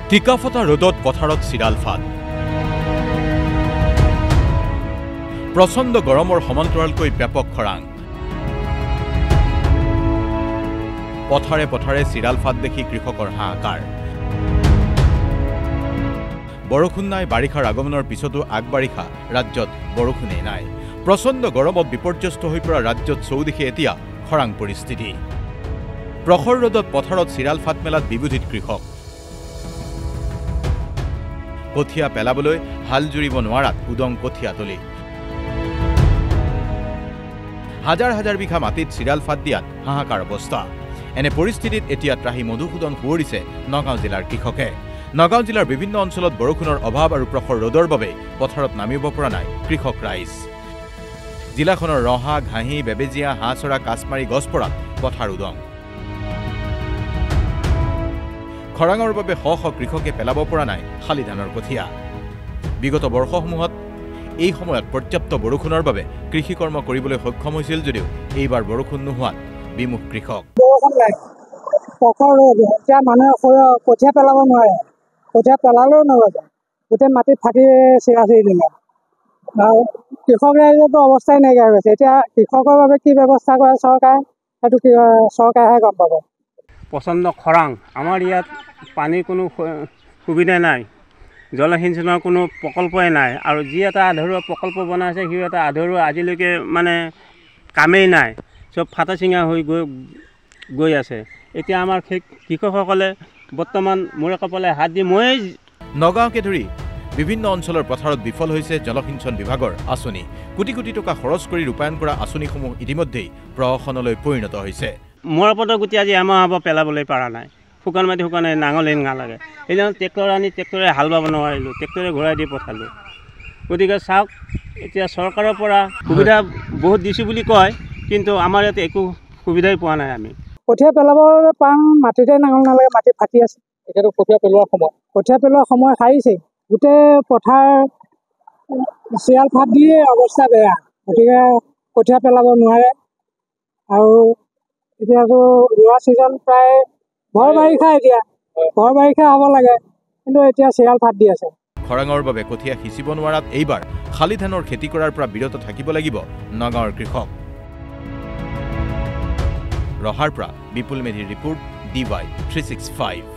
টিকাফটা ৰ'দত পথাৰত চিৰাল ফাট প্ৰচণ্ড গৰমৰ সমান্তৰালকৈ ব্যাপক খৰাং পথাৰে পথাৰে চিৰাল ফাট দেখি কৃষকৰ হাহাকাৰ বৰষুণ নাই বাৰিষাৰ আগমনৰ পিছতো আগবাৰিষা ৰাজ্যত বৰষুণেই নাই প্ৰচণ্ড গৰমত বিপৰ্যস্ত হৈ পৰা ৰাজ্যত চৌদিশে এতিয়া খৰাং পৰিস্থিতি প্ৰখৰ ৰ'দত পথাৰত চিৰাল ফাট মেলাত বিবুধিত কৃষক কঠীয়া পেলাবলৈ হাল জুৰিব নোৱাৰাত উদং কঠীয়াতলি হাজাৰ হাজাৰ বিঘা মাটিত চিৰাল ফাট দিয়াত হাহাকাৰ অৱস্থা এনে পৰিস্থিতিত এতিয়া ত্ৰাহি মধুসূদন সুঁৱৰিছে নগাঁও জিলাৰ কৃষকে নগাঁও জিলাৰ বিভিন্ন অঞ্চলত বৰষুণৰ অভাৱ আৰু প্ৰখৰ ৰ'দৰ বাবে পথাৰত নামিব পৰা নাই কৃষক ৰাইজ জিলাখনৰ ৰহা ঘাঁহি বেবেজিয়া হাঁহচৰা কাছমাৰী গছপৰাত পথাৰ উদং খৰাঙৰ বাবে শ শ কৃষকে পেলাব পৰা নাই শালি ধানৰ কঠীয়া বিগত বৰ্ষসমূহত এই সময়ত পৰ্যাপ্ত বৰষুণৰ বাবে কৃষি কৰ্ম কৰিবলৈ সক্ষম হৈছিল যদিও এইবাৰ বৰষুণ নোহোৱাত বিমুখ কৃষক কঠীয়া পেলাব নোৱাৰে কঠীয়া পেলালেও নগজে গোটেই মাটি ফাটি চিৰা চিৰি দিলে আৰু কৃষক ৰাইজৰতো অৱস্থাই নাইকিয়া হৈ গৈছে এতিয়া কৃষকৰ বাবে কি ব্যৱস্থা কৰে চৰকাৰে সেইটো চৰকাৰেহে গম পাব প্ৰচণ্ড খৰাং আমাৰ ইয়াত পানীৰ কোনো সুবিধা নাই জলসিঞ্চনৰ কোনো প্ৰকল্পই নাই আৰু যি এটা আধৰুৱা প্ৰকল্প বনাইছে সেই এটা আধৰুৱা আজিলৈকে মানে কামেই নাই চব ফাটা চিঙা হৈ গৈ আছে এতিয়া আমাৰ কৃষকসকলে বৰ্তমান মূৰে কপালে হাত দি নগাঁওকে ধৰি বিভিন্ন অঞ্চলৰ পথাৰত বিফল হৈছে জলসিঞ্চন বিভাগৰ আঁচনি কোটি কোটি টকা খৰচ কৰি ৰূপায়ণ কৰা আঁচনিসমূহ ইতিমধ্যেই প্ৰহসনলৈ পৰিণত হৈছে মৰাপতৰ গুটি আজি এমাহ হ'ব পেলাবলৈ পৰা নাই শুকান মাটি শুকানে নাঙলে নালাগে সেইদিনা ট্ৰেক্টৰ আনি ট্ৰেক্টৰে হাল বাব নোৱাৰিলোঁ ট্ৰেক্টৰে ঘূৰাই দি পঠালোঁ গতিকে চাওক এতিয়া চৰকাৰৰ পৰা সুবিধা বহুত দিছোঁ বুলি কয় কিন্তু আমাৰ ইয়াতে একো সুবিধাই পোৱা নাই আমি কঠীয়া পেলাব পাম মাটিতে নাঙল নালাগে মাটি ফাটি আছে এতিয়াতো কঠীয়া পেলোৱা সময় সাৰিছে গোটেই পথাৰ চিৰাল ফাট দিয়ে অৱস্থা বেয়া গতিকে কঠীয়া পেলাব নোৱাৰে আৰু এতিয়াতো ৰোৱা ছিজন প্ৰায় ভৰ বাৰিষা হ'ব লাগে কিন্তু এতিয়া চিৰাল ফাট দি আছে খৰাঙৰ বাবে কঠীয়া সিঁচিব নোৱাৰাত এইবাৰ শালি ধানৰ খেতি কৰাৰ পৰা বিৰত থাকিব লাগিব নগাঁৱৰ কৃষক ৰহাৰ পৰা বিপুল মেধিৰ ৰিপৰ্ট DY 365